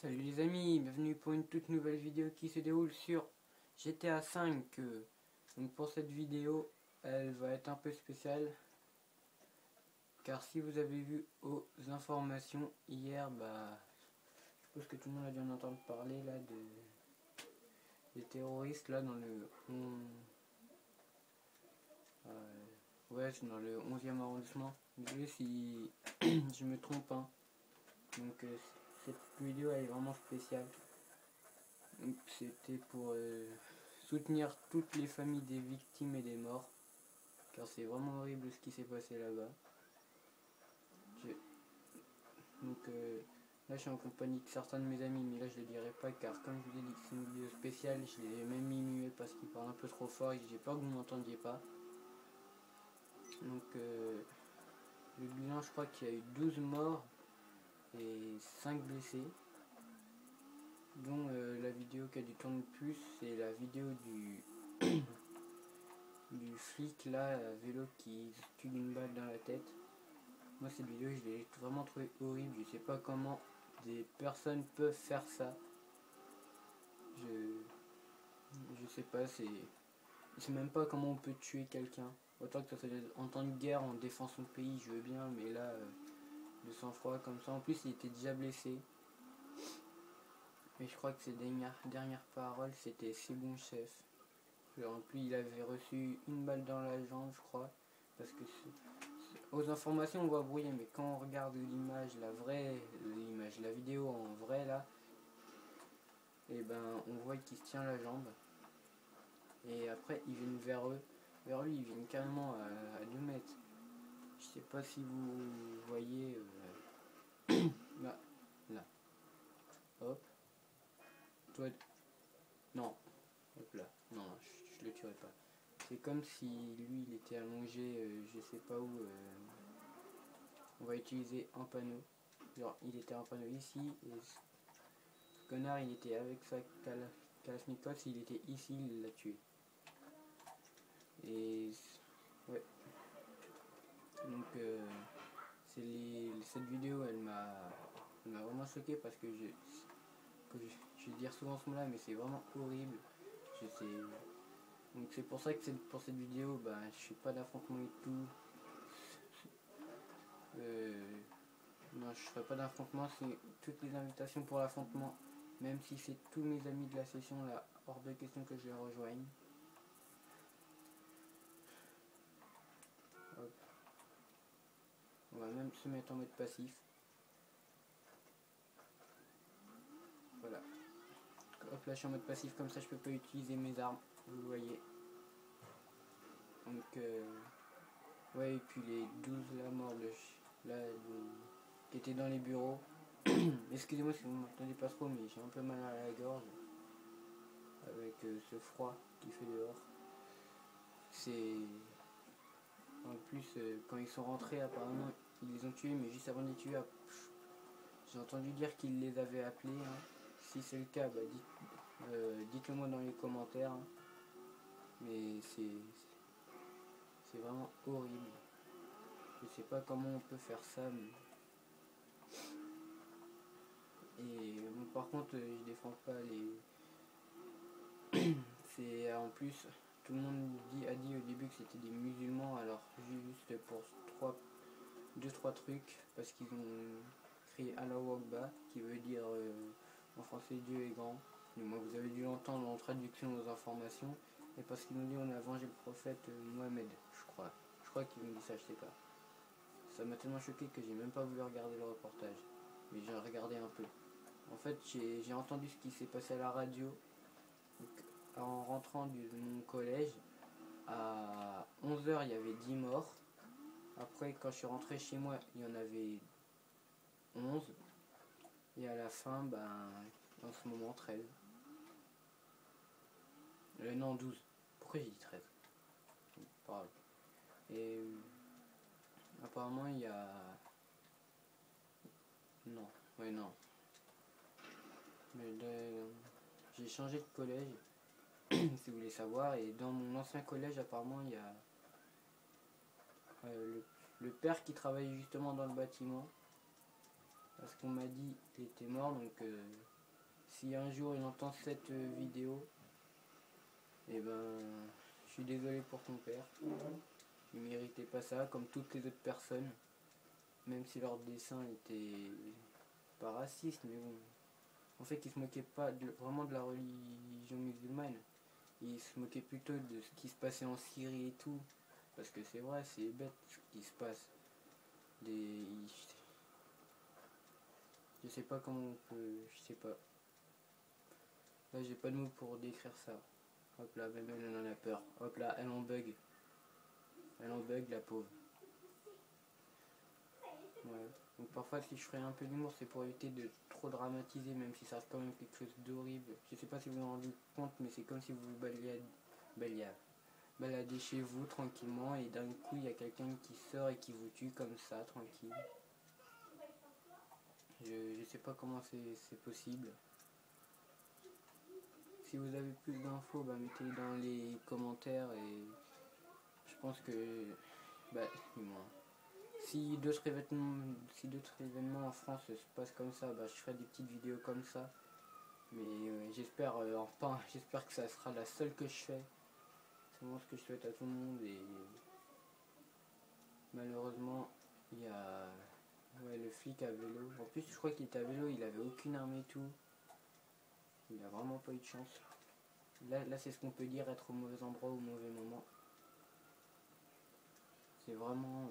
Salut les amis, bienvenue pour une toute nouvelle vidéo qui se déroule sur GTA V. Donc pour cette vidéo, elle va être un peu spéciale, car si vous avez vu aux informations hier, je suppose que tout le monde a dû en entendre parler là des terroristes là dans le c'est dans le 11e arrondissement. Désolé si je me trompe, hein. Donc cette vidéo elle est vraiment spéciale. C'était pour soutenir toutes les familles des victimes et des morts, car c'est vraiment horrible ce qui s'est passé là-bas. Donc là je suis en compagnie de certains de mes amis, mais là je ne le dirai pas, car comme je vous ai dit que c'est une vidéo spéciale, je l'ai même mis muet parce qu'il parle un peu trop fort et j'ai peur que vous m'entendiez pas. Donc le bilan, je crois qu'il y a eu 12 morts et 5 blessés, dont la vidéo qui a dû tourner le plus, c'est la vidéo du flic là à vélo qui se tue d'une balle dans la tête. Moi cette vidéo je l'ai vraiment trouvé horrible, je sais pas comment des personnes peuvent faire ça. Je sais pas, c'est même pas comment on peut tuer quelqu'un. Autant que ça soit en temps de guerre, on défend son pays, je veux bien, mais là de sang-froid comme ça, en plus il était déjà blessé. Et je crois que ses dernières paroles c'était c'est bon chef. En plus il avait reçu une balle dans la jambe je crois, parce que aux informations on voit brouiller, mais quand on regarde l'image, la vidéo en vrai là, et on voit qu'il se tient la jambe. Et après ils viennent vers lui, ils viennent carrément à 2 mètres. Je sais pas si vous voyez là, là, hop, toi, non, hop là, non, je le tuerai pas. C'est comme si lui il était allongé, je sais pas où. On va utiliser un panneau. Genre il était un panneau ici et ce connard il était avec sa Kalashnikov, s'il était ici il l'a tué. Et ouais. Donc cette vidéo elle m'a vraiment choqué parce que je vais dire souvent ce mot là, mais c'est vraiment horrible. Je sais. Donc c'est pour ça que pour cette vidéo je fais pas d'affrontement et tout. Non, je ferai pas d'affrontement, c'est toutes les invitations pour l'affrontement, même si c'est tous mes amis de la session là, hors de question que je les rejoigne. Hop. On va même se mettre en mode passif. Voilà. Hop là je suis en mode passif, comme ça je peux pas utiliser mes armes, vous voyez. Donc ouais, et puis les 12 là morts qui étaient dans les bureaux. Excusez-moi si vous m'entendez pas trop, mais j'ai un peu mal à la gorge avec ce froid qui fait dehors. C'est en plus quand ils sont rentrés apparemment ils les ont tués, mais juste avant de les tuer j'ai entendu dire qu'ils les avaient appelés, hein. Si c'est le cas, dites-le moi dans les commentaires, hein. Mais c'est vraiment horrible. Je sais pas comment on peut faire ça, et bon, par contre je défends pas les c'est en plus tout le monde a dit au début que c'était des musulmans, alors juste pour 2-3 trucs, parce qu'ils ont créé Allahu Akbar qui veut dire en français Dieu est grand. Mais moi vous avez dû l'entendre en traduction aux informations, et parce qu'ils nous dit on a vengé le prophète Mohamed, je crois qu'ils m'ont dit ça, je sais pas. Ça m'a tellement choqué que j'ai même pas voulu regarder le reportage, mais j'ai regardé un peu. En fait j'ai entendu ce qui s'est passé à la radio. Donc, en rentrant de mon collège à 11 h il y avait 10 morts. Après quand je suis rentré chez moi il y en avait 11. Et à la fin, en ce moment, 13. Non, 12. Pourquoi j'ai dit 13? Pas grave. Et apparemment, il y a... Non. Ouais, non. J'ai changé de collège, si vous voulez savoir. Et dans mon ancien collège, apparemment, il y a le père qui travaillait justement dans le bâtiment. parce qu'on m'a dit qu'il était mort, donc si un jour il entend cette vidéo, et ben je suis désolé pour ton père. Il méritait pas ça, comme toutes les autres personnes, même si leur dessin était pas raciste, mais bon. En fait, il se moquait pas vraiment de la religion musulmane. Il se moquait plutôt de ce qui se passait en Syrie et tout. Parce que c'est vrai, c'est bête ce qui se passe. Je sais pas comment on peut... Je sais pas. Là, j'ai pas de mots pour décrire ça. Hop là, même elle en a peur. Hop là, elle en bug. Elle en bug, la pauvre. Ouais. Donc parfois, si je ferais un peu d'humour, c'est pour éviter de trop dramatiser, même si ça reste quand même quelque chose d'horrible. Je sais pas si vous vous en rendez compte, mais c'est comme si vous baladez chez vous tranquillement et d'un coup, il y a quelqu'un qui sort et qui vous tue comme ça, tranquille. Je sais pas comment c'est possible. Si vous avez plus d'infos, bah, mettez-les dans les commentaires et je pense que... Bah, dis-moi. Si d'autres événements en France se passent comme ça, bah, je ferai des petites vidéos comme ça. Mais j'espère enfin, j'espère que ça sera la seule que je fais. C'est vraiment ce que je souhaite à tout le monde et malheureusement il y a le flic à vélo. En plus je crois qu'il était à vélo, il avait aucune arme et tout. Il a vraiment pas eu de chance. Là c'est ce qu'on peut dire, être au mauvais endroit au mauvais moment. C'est vraiment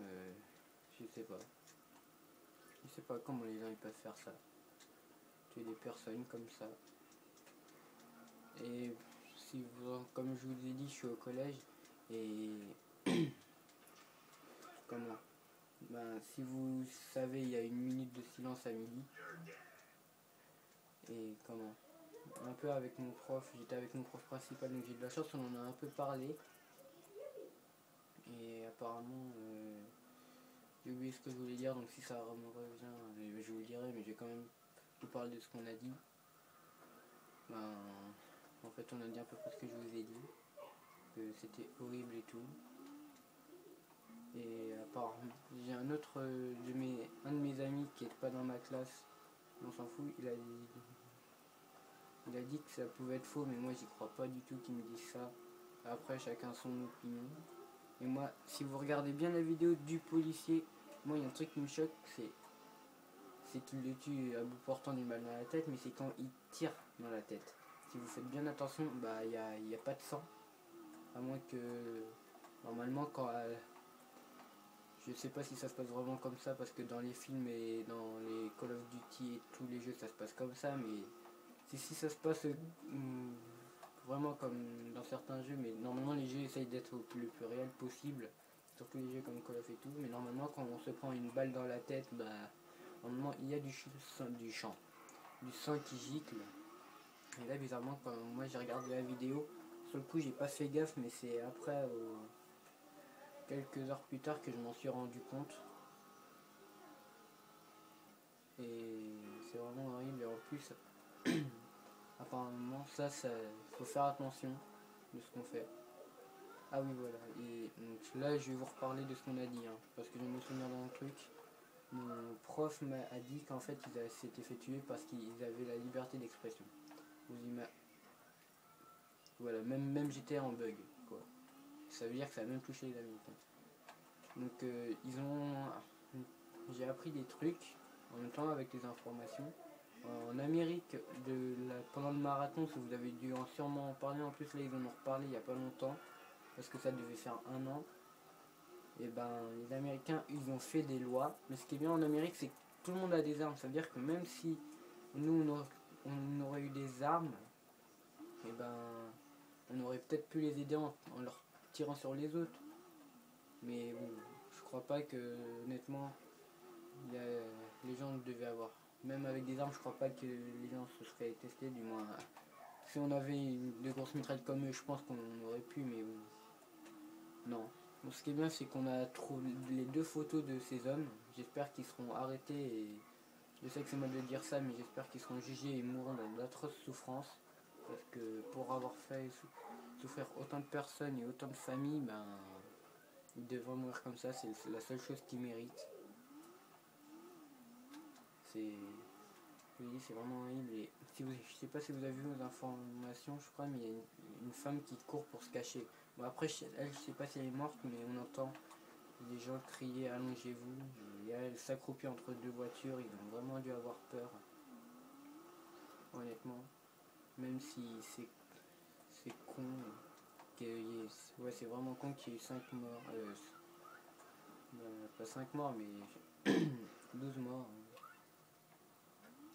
je sais pas. Je sais pas comment les gens ils peuvent faire ça. Tuer des personnes comme ça. Et si vous, comme je vous ai dit, je suis au collège et comment ben, si vous savez, il y a une minute de silence à midi. Et comment un peu avec mon prof, j'étais avec mon prof principal, donc j'ai de la chance, on en a un peu parlé. Et apparemment, j'ai oublié ce que je voulais dire, donc si ça me revient, je vous le dirai, mais je vais quand même vous parler de ce qu'on a dit. Ben, en fait, on a dit à peu près ce que je vous ai dit, que c'était horrible et tout. Et apparemment, j'ai un autre un de mes amis qui est pas dans ma classe, on s'en fout, il a dit que ça pouvait être faux, mais moi j'y crois pas du tout qu'il me dise ça. Après, chacun son opinion. Et moi, si vous regardez bien la vidéo du policier, moi il y a un truc qui me choque, c'est qu'il le tue à bout portant d'une balle dans la tête, mais c'est quand il tire dans la tête. Si vous faites bien attention, bah il y a pas de sang. À moins que normalement quand je sais pas si ça se passe vraiment comme ça parce que dans les films et dans les Call of Duty et tous les jeux ça se passe comme ça, mais si ça se passe vraiment comme dans certains jeux, mais normalement les jeux essayent d'être le plus réel possible, surtout les jeux comme Call of et tout, mais normalement quand on se prend une balle dans la tête, bah normalement il y a du sang qui gicle. Et là bizarrement quand moi j'ai regardé la vidéo, sur le coup j'ai pas fait gaffe, mais c'est après quelques heures plus tard que je m'en suis rendu compte. Et c'est vraiment horrible et en plus apparemment ça faut faire attention de ce qu'on fait. Ah oui voilà, et donc là je vais vous reparler de ce qu'on a dit, hein, parce que je me souviens d'un truc. Mon prof a dit qu'en fait ils s'étaient fait tuer parce qu'ils avaient la liberté d'expression. Voilà, même j'étais en bug quoi. Ça veut dire que ça a même touché les Américains. Donc j'ai appris des trucs en même temps avec les informations. En Amérique, pendant le marathon, si vous avez dû sûrement en parler, en plus là ils en ont reparlé il n'y a pas longtemps, parce que ça devait faire 1 an. Et ben les Américains ils ont fait des lois, mais ce qui est bien en Amérique c'est que tout le monde a des armes, ça veut dire que même si nous on aurait eu des armes, et ben on aurait peut-être pu les aider en leur tirant sur les autres. Mais bon, je crois pas que honnêtement les gens devaient avoir. Même avec des armes, je crois pas que les gens se seraient testés, du moins. Si on avait de grosses mitraillettes comme eux, je pense qu'on aurait pu, mais bon. Non. Bon, ce qui est bien, c'est qu'on a trouvé les 2 photos de ces hommes. J'espère qu'ils seront arrêtés et je sais que c'est mal de dire ça, mais j'espère qu'ils seront jugés et mourront dans d'atroces souffrances. Parce que pour avoir fait souffrir autant de personnes et autant de familles, ben, ils devraient mourir comme ça, c'est la seule chose qu'ils méritent. c'est, je vous dis, c'est vraiment horrible. Et si vous, je sais pas si vous avez vu aux informations, je crois, mais il y a une femme qui court pour se cacher. Bon, après, elle, je sais pas si elle est morte, mais on entend les gens crier allongez-vous. Et elle s'accroupit entre deux voitures, ils ont vraiment dû avoir peur, honnêtement. Même si c'est con, ouais, c'est vraiment con qu'il y ait eu 5 morts. Pas 5 morts, mais 12 morts.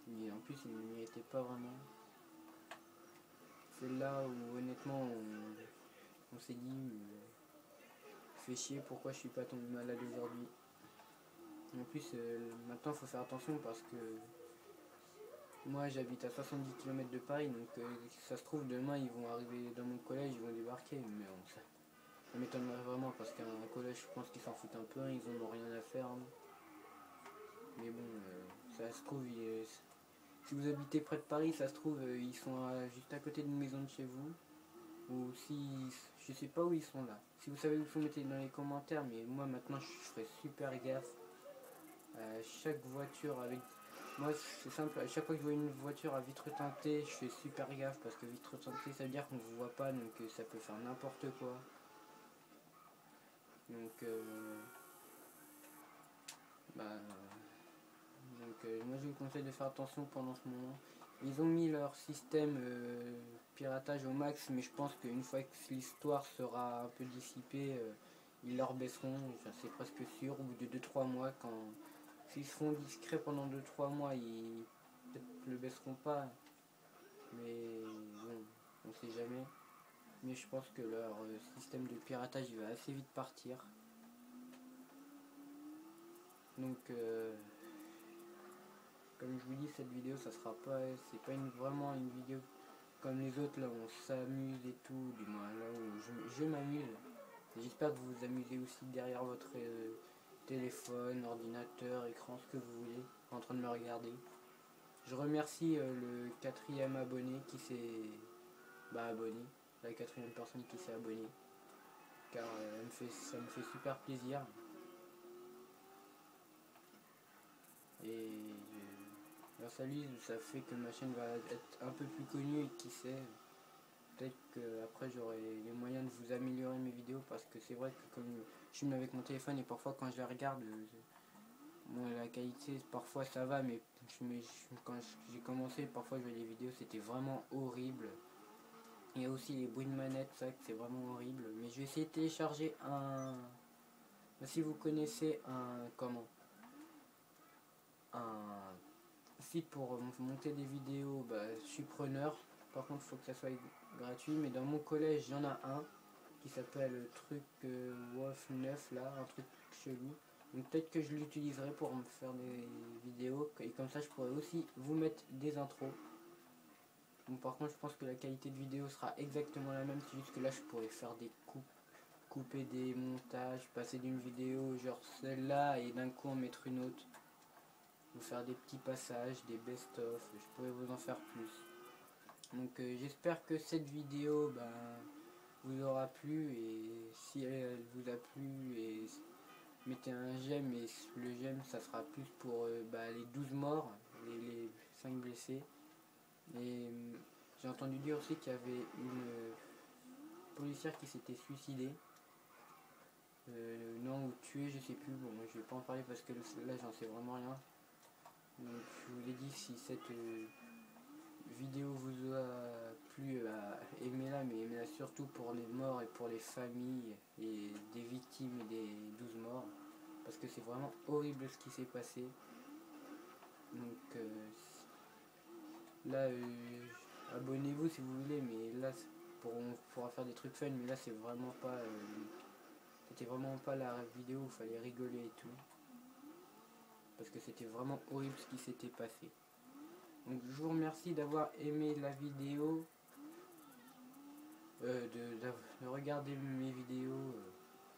Mais en plus, il ne méritait pas vraiment. C'est là où honnêtement on s'est dit fait chier, pourquoi je suis pas tombé malade aujourd'hui. En plus maintenant il faut faire attention parce que moi j'habite à 70 km de Paris, donc ça se trouve demain ils vont arriver dans mon collège, ils vont débarquer, mais ça m'étonnerait vraiment parce qu'un collège je pense qu'ils s'en foutent un peu, ils en ont rien à faire. Hein. Mais bon, ça se trouve, si vous habitez près de Paris, ça se trouve ils sont juste à côté d'une maison de chez vous. Ou si je sais pas où ils sont là. Si vous savez où ils sont, mettez dans les commentaires. Mais moi maintenant je ferai super gaffe. Chaque voiture avec. Moi c'est simple, à chaque fois que je vois une voiture à vitre teintée, je fais super gaffe parce que vitre teintée ça veut dire qu'on vous voit pas, donc ça peut faire n'importe quoi. Donc bah moi je vous conseille de faire attention pendant ce moment. Ils ont mis leur système piratage au max, mais je pense qu'une fois que l'histoire sera un peu dissipée, ils leur baisseront, enfin, c'est presque sûr, au bout de 2-3 mois, quand s'ils se font discrets pendant 2-3 mois, ils peut-être le baisseront pas, mais bon, on sait jamais. Mais je pense que leur système de piratage il va assez vite partir. Donc comme je vous dis, cette vidéo ça sera pas, c'est pas vraiment une vidéo comme les autres là où on s'amuse et tout, du moins là où je m'amuse. J'espère que vous vous amusez aussi derrière votre téléphone, ordinateur, écran, ce que vous voulez, en train de me regarder. Je remercie le 4e abonné qui s'est abonné, la 4e personne qui s'est abonnée, car ça me fait super plaisir. Et grâce à lui, ça fait que ma chaîne va être un peu plus connue et qui sait, peut-être qu'après j'aurai les moyens de vous améliorer mes vidéos parce que c'est vrai que comme je filme avec mon téléphone et parfois quand je les regarde, la qualité parfois ça va, mais quand j'ai commencé parfois je voyais les vidéos c'était vraiment horrible. Il y a aussi les bruits de manette, ça que c'est vraiment horrible. Mais je vais essayer de télécharger si vous connaissez un site pour monter des vidéos, je suis preneur. Par contre il faut que ça soit gratuit, mais dans mon collège il y en a un qui s'appelle truc WOF 9 là, un truc chelou. Donc peut-être que je l'utiliserai pour me faire des vidéos et comme ça je pourrais aussi vous mettre des intros. Bon, par contre je pense que la qualité de vidéo sera exactement la même, c'est juste que là je pourrais faire des couper des montages, passer d'une vidéo genre celle-là et d'un coup en mettre une autre. Vous faire des petits passages, des best-of, je pourrais vous en faire plus. Donc j'espère que cette vidéo vous aura plu, et si elle vous a plu, mettez un j'aime, et le j'aime ça sera plus pour les 12 morts, les 5 blessés. Et j'ai entendu dire aussi qu'il y avait une policière qui s'était suicidée. Non, ou tuée, je sais plus. Bon, moi je vais pas en parler parce que là j'en sais vraiment rien. Donc je vous l'ai dit, si cette vidéo vous a plu, aimez-la, mais aimez-la surtout pour les morts et pour les familles et des victimes et des 12 morts, parce que c'est vraiment horrible ce qui s'est passé. Donc là abonnez-vous si vous voulez, mais là on pourra faire des trucs fun, mais là c'est vraiment pas c'était vraiment pas la vidéo où il fallait rigoler et tout, parce que c'était vraiment horrible ce qui s'était passé. Donc je vous remercie d'avoir aimé la vidéo, de regarder mes vidéos,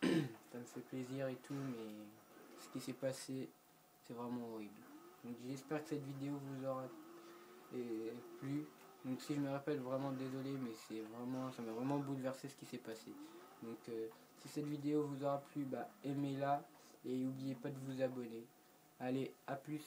ça me fait plaisir et tout, mais ce qui s'est passé c'est vraiment horrible. Donc j'espère que cette vidéo vous aura plu. Donc si je me rappelle, vraiment désolé, mais ça m'a vraiment bouleversé ce qui s'est passé. Donc si cette vidéo vous aura plu, aimez-la et n'oubliez pas de vous abonner. Allez, à plus.